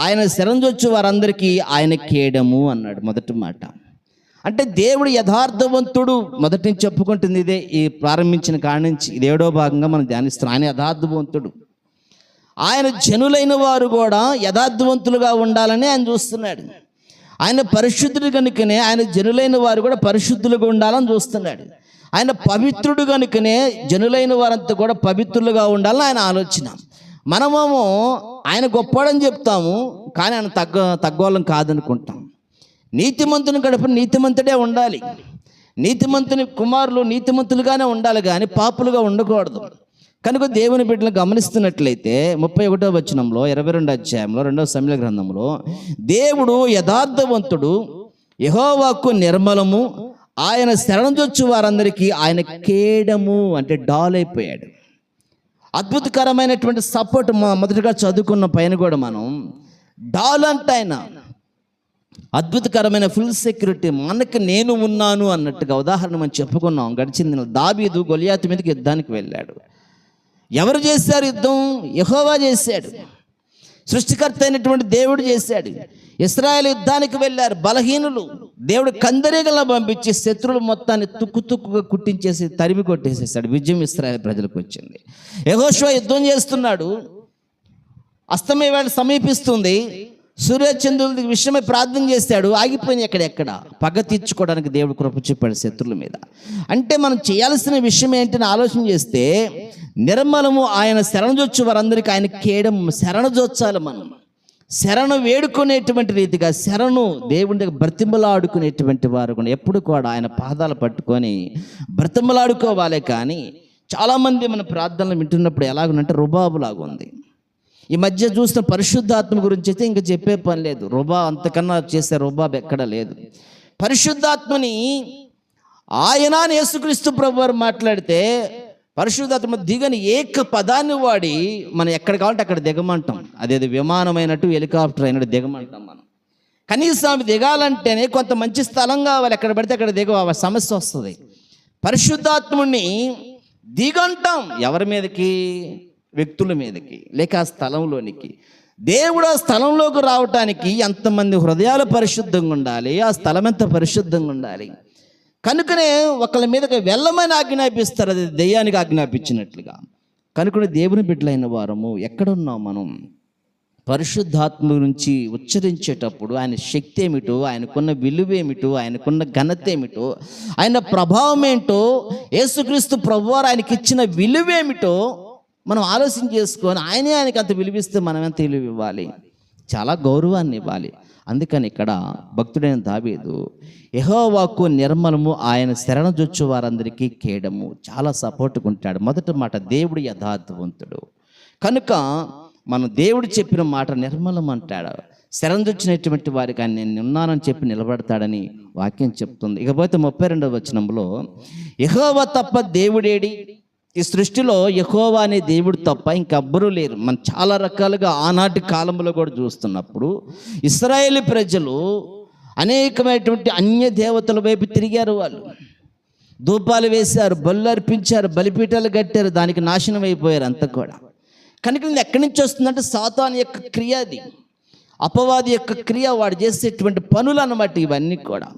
ఆయన శరణుజొచ్చు వారందరికీ ఆయన కేడము అన్నాడు మొదటి మాట. అంటే దేవుడు యథార్థవంతుడు. మొదటి నుంచి చెప్పుకుంటుంది ఇదే, ఈ ప్రారంభించిన కాడి నుంచి ఇది 7వ భాగంగా మనం ధ్యానిస్తున్నాం. ఆయన యథార్థవంతుడు. ఆయన జనులైన వారు కూడా యథార్థవంతులుగా ఉండాలని ఆయన చూస్తున్నాడు. ఆయన పరిశుద్ధుడు కనుకనే ఆయన జనులైన వారు కూడా పరిశుద్ధులుగా ఉండాలని చూస్తున్నాడు. ఆయన పవిత్రుడు కనుకనే జనులైన వారంతా కూడా పవిత్రులుగా ఉండాలని ఆయన ఆలోచన. మనమేమో ఆయన గొప్పవాడని చెప్తాము, కానీ ఆయన తగ్గోళ్ళం కాదనుకుంటాం. నీతిమంతుని గడప నీతిమంతుడే ఉండాలి. నీతిమంతుని కుమారులు నీతిమంతులుగానే ఉండాలి, కానీ పాపులుగా ఉండకూడదు. కనుక దేవుని బిడ్డలను గమనిస్తున్నట్లయితే 31వ వచనంలో 22వ అధ్యాయంలో 2వ సమూయేలు గ్రంథంలో దేవుడు యథార్థవంతుడు, యెహోవాకు నిర్మలము, ఆయన శరణుజొచ్చు వారందరికీ ఆయన కేడము. అంటే డాల్ అయిపోయాడు. అద్భుతకరమైనటువంటి సపోర్ట్. మొదటగా చదువుకున్న పైన కూడా మనం డాల్ అంటే ఆయన అద్భుతకరమైన ఫుల్ సెక్యూరిటీ, మనకు నేను ఉన్నాను అన్నట్టుగా. ఉదాహరణ మనం చెప్పుకున్నాం గడిచింది. దావీదు గొలియాతు మీదకి యుద్ధానికి వెళ్ళాడు. ఎవరు చేశారు యుద్ధం? యెహోవా చేశాడు. సృష్టికర్త అయినటువంటి దేవుడు చేశాడు. ఇశ్రాయేలు యుద్ధానికి వెళ్ళారు, బలహీనులు. దేవుడు కందరీగలను పంపించి శత్రువులు మొత్తాన్ని తుక్కుగా కుట్టించేసి తరిమి కొట్టేసేసాడు. విజయం ఇశ్రాయేలు ప్రజలకు వచ్చింది. యెహోషువ యుద్ధం చేస్తున్నాడు. అస్తమయ వేళ సమీపిస్తుంది. సూర్యచంద్రుల విషయమై ప్రార్థన చేశాడు. ఆగిపోయినాయి ఎక్కడెక్కడ. పగ తీర్చుకోవడానికి దేవుడు కృప చూపాడు శత్రువుల మీద. అంటే మనం చేయాల్సిన విషయం ఏంటని ఆలోచన చేస్తే, నిర్మలము, ఆయన శరణుజొచ్చు వారందరికీ ఆయన కేడము. శరణుజొచ్చాలి మనం. శరణు వేడుకునేటువంటి రీతిగా, శరణు దేవుని దగ్గర బ్రతిమలాడుకునేటువంటి వారు కూడా ఎప్పుడు కూడా ఆయన పాదాలు పట్టుకొని బ్రతిమలాడుకోవాలి. కానీ చాలామంది మన ప్రార్థనలు వింటున్నప్పుడు ఎలాగుందంటే రుబాబులాగా ఉంది. ఈ మధ్య చూసిన పరిశుద్ధాత్మ గురించి అయితే ఇంకా చెప్పే పని లేదు. అంతకన్నా చేసే రుబాబు ఎక్కడ లేదు. పరిశుద్ధాత్మని ఆయన యేసుక్రీస్తు ప్రభువారు మాట్లాడితే పరిశుద్ధాత్మ దిగని ఏక పదాన్ని వాడి మనం ఎక్కడ కావాలంటే అక్కడ దిగమంటాం. అదేదో విమానమైనట్టు హెలికాప్టర్ అయినట్టు దిగమంటాం మనం. కనీసం అవి దిగాలంటేనే కొంత మంచి స్థలం కావాలి. ఎక్కడ పడితే అక్కడ దిగ సమస్య వస్తుంది. పరిశుద్ధాత్ముని దిగంటాం. ఎవరి మీదకి? వ్యక్తుల మీదకి, లేక ఆ స్థలంలోనికి. దేవుడు ఆ స్థలంలోకి రావటానికి ఎంతమంది హృదయాలు పరిశుద్ధంగా ఉండాలి, ఆ స్థలం ఎంత పరిశుద్ధంగా ఉండాలి. కనుకనే ఒకళ్ళ మీదకి వెళ్ళమని ఆజ్ఞాపిస్తారు, అది దెయ్యానికి ఆజ్ఞాపించినట్లుగా. కనుకనే దేవుని బిడ్డలైన వారము ఎక్కడున్నాం మనం? పరిశుద్ధాత్మ గురించి ఉచ్చరించేటప్పుడు ఆయన శక్తి ఏమిటో, ఆయనకున్న విలువేమిటో, ఆయనకున్న ఘనత ఏమిటో, ఆయన ప్రభావం ఏంటో, యేసుక్రీస్తు ప్రభువారు ఆయనకి ఇచ్చిన విలువేమిటో మనం ఆలోచన చేసుకొని ఆయనకి అంత విలువిస్తే మనం ఎంత విలువ ఇవ్వాలి? చాలా గౌరవాన్ని ఇవ్వాలి. అందుకని ఇక్కడ భక్తుడైన దావీదు యెహోవాకు నిర్మలము, ఆయన శరణుజొచ్చు వారందరికీ కేడము. చాలా సపోర్ట్గా ఉంటాడు. మొదటి మాట, దేవుడు యథార్థవంతుడు. కనుక మనం దేవుడు చెప్పిన మాట నిర్మలం అంటాడు. శరణుజొచ్చినటువంటి వారికి ఆయన నేను ఉన్నానని చెప్పి నిలబడతాడని వాక్యం చెప్తుంది. ఇకపోతే 32వ వచనంలో యెహోవా తప్ప దేవుడేడి? ఈ సృష్టిలో యెహోవా అనే దేవుడు తప్ప ఇంకెవ్వరూ లేరు. మనం చాలా రకాలుగా ఆనాటి కాలంలో కూడా చూస్తున్నప్పుడు ఇశ్రాయేలు ప్రజలు అనేకమైనటువంటి అన్య దేవతల వైపు తిరిగారు. వాళ్ళు ధూపాలు వేశారు, బలులు అర్పించారు, బలిపీఠాలు కట్టారు, దానికి నాశనం అయిపోయారు అంతా కూడా. కనుక ఇది ఎక్కడి నుంచి వస్తుందంటే సాతాను యొక్క క్రియ, అది అపవాది యొక్క క్రియ, వాడు చేసేటువంటి పనులు అన్నమాట ఇవన్నీ కూడా.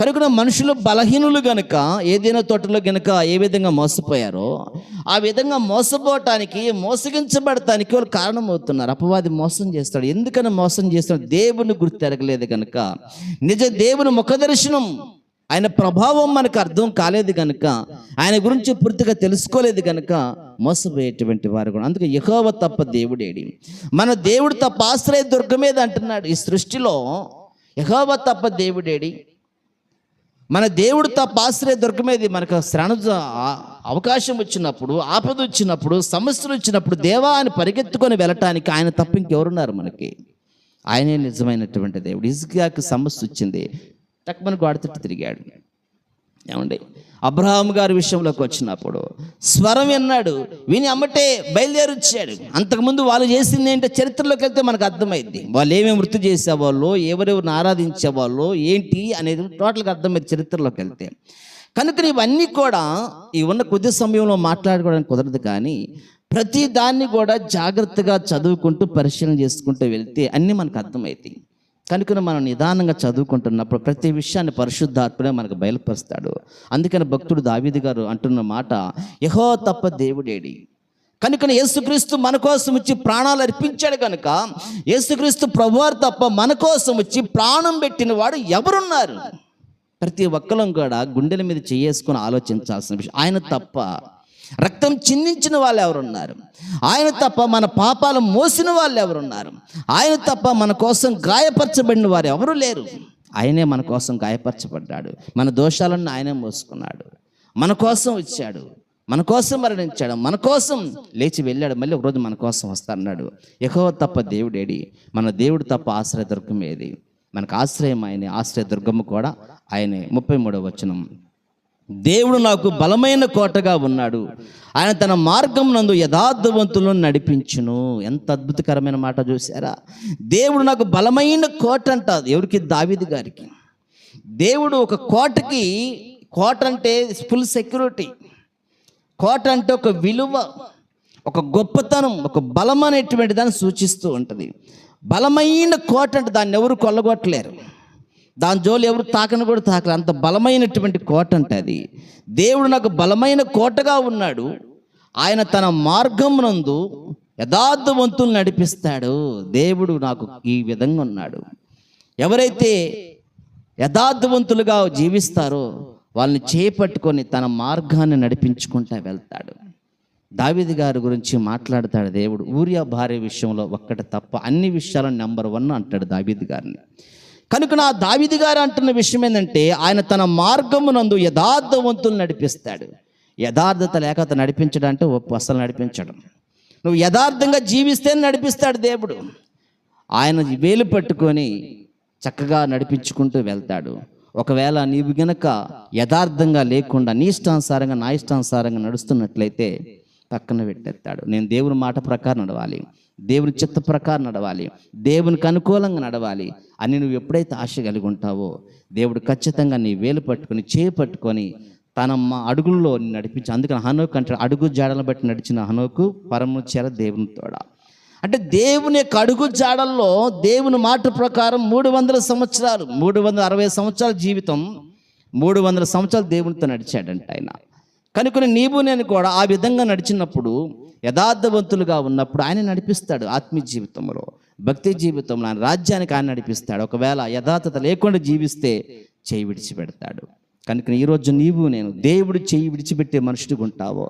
కనుక మనుషులు బలహీనులు గనుక ఏదైనా తోటలో గనుక ఏ విధంగా మోసపోయారో ఆ విధంగా మోసపోవటానికి, మోసగించబడటానికి వాళ్ళు కారణమవుతున్నారు. అపవాది మోసం చేస్తాడు. ఎందుకని మోసం చేస్తాడు? దేవుని గుర్తెరగలేదు కనుక, నిజ దేవుని ముఖదర్శనం, ఆయన ప్రభావం మనకు అర్థం కాలేదు కనుక, ఆయన గురించి పూర్తిగా తెలుసుకోలేదు కనుక మోసపోయేటువంటి వారు కూడా. అందుకే యెహోవా తప్ప దేవుడేడి? మన దేవుడు తప్ప ఆశ్రయ దుర్గమేది అంటున్నాడు. ఈ సృష్టిలో యెహోవా తప్ప దేవుడేడి? మన దేవుడు తప్ప ఆశ్రయ దుర్గమేది. మనకు శ్రణ అవకాశం వచ్చినప్పుడు, ఆపద వచ్చినప్పుడు, సమస్యలు వచ్చినప్పుడు దేవా అని పరిగెత్తుకొని వెళ్ళటానికి ఆయన తప్ప ఇంకెవరున్నారు మనకి? ఆయనే నిజమైనటువంటి దేవుడు. హిజ్కియాకు సమస్య వచ్చింది, టక్మని గోడ తట్టు తిరిగాడు. ఏమండి, అబ్రహాం గారి విషయంలోకి వచ్చినప్పుడు స్వరం విన్నాడు, విని అమ్మటే బయలుదేరి వచ్చాడు. అంతకుముందు వాళ్ళు చేసింది ఏంటో చరిత్రలోకి వెళ్తే మనకు అర్థమైంది. వాళ్ళు ఏమేమి వృత్తి చేసేవాళ్ళు, ఎవరెవరిని ఆరాధించేవాళ్ళు ఏంటి అనేది టోటల్గా అర్థమైంది చరిత్రలోకి వెళ్తే. కనుక ఇవన్నీ కూడా ఈ ఉన్న కొద్ది సమయంలో మాట్లాడుకోవడానికి కుదరదు, కానీ ప్రతి దాన్ని కూడా జాగ్రత్తగా చదువుకుంటూ పరిశీలన చేసుకుంటూ వెళ్తే అన్నీ మనకు అర్థమవుతాయి. కనుక మనం నిదానంగా చదువుకుంటున్నప్పుడు ప్రతి విషయాన్ని పరిశుద్ధాత్ముడే మనకు బయలుపరుస్తాడు. అందుకని భక్తుడు దావీదు గారు అంటున్న మాట, యెహోవా తప్ప దేవుడేడి. కనుక యేసుక్రీస్తు మన కోసం వచ్చి ప్రాణాలు అర్పించాడు. కనుక యేసుక్రీస్తు ప్రభువారు తప్ప మన కోసం వచ్చి ప్రాణం పెట్టిన వాడు ఎవరున్నారు? ప్రతి ఒక్కరం కూడా గుండెల మీద చేసుకొని ఆలోచించాల్సిన విషయం. ఆయన తప్ప రక్తం చిందించిన వాళ్ళు ఎవరున్నారు? ఆయన తప్ప మన పాపాలు మోసిన వాళ్ళు ఎవరున్నారు? ఆయన తప్ప మన కోసం గాయపరచబడిన వారు ఎవరు లేరు. ఆయనే మన కోసం గాయపరచబడ్డాడు, మన దోషాలను ఆయనే మోసుకున్నాడు, మన కోసం వచ్చాడు, మన కోసం మరణించాడు, మన కోసం లేచి వెళ్ళాడు, మళ్ళీ ఒకరోజు మన కోసం వస్తాడు. యెహోవా తప్ప దేవుడేడి? మన దేవుడు తప్ప ఆశ్రయ దుర్గం ఏది? మనకు ఆశ్రయం ఆయనే, ఆశ్రయ దుర్గము కూడా ఆయనే. 33వ వచనం, దేవుడు నాకు బలమైన కోటగా ఉన్నాడు, ఆయన తన మార్గం నందు యథార్థవంతులను నడిపించును. ఎంత అద్భుతకరమైన మాట చూసారా? దేవుడు నాకు బలమైన కోట అంట. ఎవరికి? దావీదు గారికి. దేవుడు ఒక కోటకి, కోట అంటే ఫుల్ సెక్యూరిటీ, కోట అంటే ఒక విలువ, ఒక గొప్పతనం, ఒక బలం అనేటువంటి దాన్ని సూచిస్తూ ఉంటుంది. బలమైన కోట అంటే దాన్ని ఎవరు కొల్లగొట్టలేరు, దాని జోలు ఎవరు తాకని కూడా తాకలేరు, అంత బలమైనటువంటి కోట అంటే అది. దేవుడు నాకు బలమైన కోటగా ఉన్నాడు, ఆయన తన మార్గమునందు యథార్థవంతులు నడిపిస్తాడు. దేవుడు నాకు ఈ విధంగా ఉన్నాడు. ఎవరైతే యథార్థవంతులుగా జీవిస్తారో వాళ్ళని చేపట్టుకొని తన మార్గాన్ని నడిపించుకుంటూ వెళ్తాడు. దావీదు గారి గురించి మాట్లాడతాడు దేవుడు. ఊరియా భార్య విషయంలో ఒక్కటి తప్ప అన్ని విషయాలను నెంబర్ 1 అంటాడు దావీదు గారిని. కనుక నా దావీదు గారు అంటున్న విషయం ఏంటంటే, ఆయన తన మార్గమునందు యథార్థవంతులు నడిపిస్తాడు. యథార్థత లేకపోతే నడిపించడం అంటే అసలు నడిపించడం. నువ్వు యథార్థంగా జీవిస్తే నడిపిస్తాడు దేవుడు. ఆయన వేలు పట్టుకొని చక్కగా నడిపించుకుంటూ వెళ్తాడు. ఒకవేళ నీవు గనక యథార్థంగా లేకుండా నీ ఇష్టానుసారంగా నా ఇష్టానుసారంగా నడుస్తున్నట్లయితే పక్కన పెట్టేస్తాడు. నేను దేవుని మాట ప్రకారం నడవాలి, దేవుని చిత్త ప్రకారం నడవాలి, దేవునికి అనుకూలంగా నడవాలి అని నువ్వు ఎప్పుడైతే ఆశ కలిగి ఉంటావో దేవుడు ఖచ్చితంగా నీ వేలు పట్టుకొని చేపట్టుకొని తన అడుగుల్లో నడిపించి. అందుకని హనోకు అంటే అడుగు జాడలను బట్టి నడిచిన హనోకు పరము చేర దేవుని తోడ. అంటే దేవుని యొక్క అడుగు జాడల్లో దేవుని మాట ప్రకారం 300 సంవత్సరాలు, 360 సంవత్సరాల జీవితం, 300 సంవత్సరాలు దేవునితో నడిచాడంట ఆయన. కనుక నీవు నేను కూడా ఆ విధంగా నడిచినప్పుడు, యథార్థవంతులుగా ఉన్నప్పుడు ఆయన నడిపిస్తాడు. ఆత్మీయ జీవితంలో, భక్తి జీవితంలో ఆయన రాజ్యానికి ఆయన నడిపిస్తాడు. ఒకవేళ యథార్థత లేకుండా జీవిస్తే చేయి విడిచిపెడతాడు. కనుక ఈరోజు నీవు నేను దేవుడు చేయి విడిచిపెట్టే మనుషుడిగా ఉంటావో,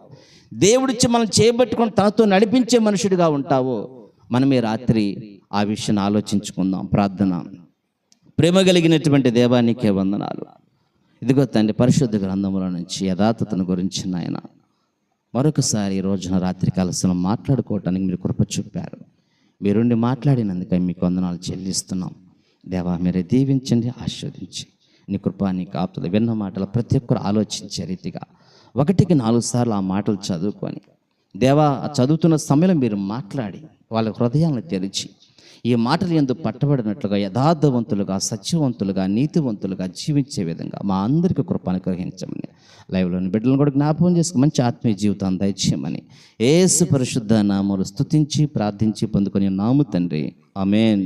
దేవుడిచ్చి మనం చేయబట్టుకొని తనతో నడిపించే మనుషుడిగా ఉంటావో, మనమే రాత్రి ఆ విషయాన్ని ఆలోచించుకుందాం. ప్రార్థన. ప్రేమ కలిగినటువంటి దేవానికే వందనాలు. ఇదిగో తండ్రి, పరిశుద్ధ గ్రంథముల నుంచి యథార్థతను గురించి నాయన మరొకసారి ఈ రోజున రాత్రి కాలశం మాట్లాడుకోవటానికి మీరు కృప చూపారు. మీరుండి మాట్లాడినందుకై మీకు వందనాలు చెల్లిస్తున్నాం. దేవా, మీరే దీవించండి, ఆశీర్వదించి నీ కృప నీ కాపుదల విన్న మాటలు ప్రతి ఒక్కరు ఆలోచించే రీతిగా 1కి 4 సార్లు ఆ మాటలు చదువుకొని, దేవా ఆ చదువుతున్న సమయంలో మీరు మాట్లాడి వాళ్ళ హృదయాలను తెరిచి ఈ మాటలు యందు పట్టబడినట్లుగా యథార్థవంతులుగా, సత్యవంతులుగా, నీతివంతులుగా జీవించే విధంగా మా అందరికీ కృప అనుగ్రహించమని, లైవ్లోని బిడ్డలను కూడా జ్ఞాపకం చేసుకుని మంచి ఆత్మీయ జీవితాన్ని దయచేయమని యేసు పరిశుద్ధ నామములో స్తుతించి ప్రార్థించి పొందుకొని నాము తండ్రి. ఆమేన్.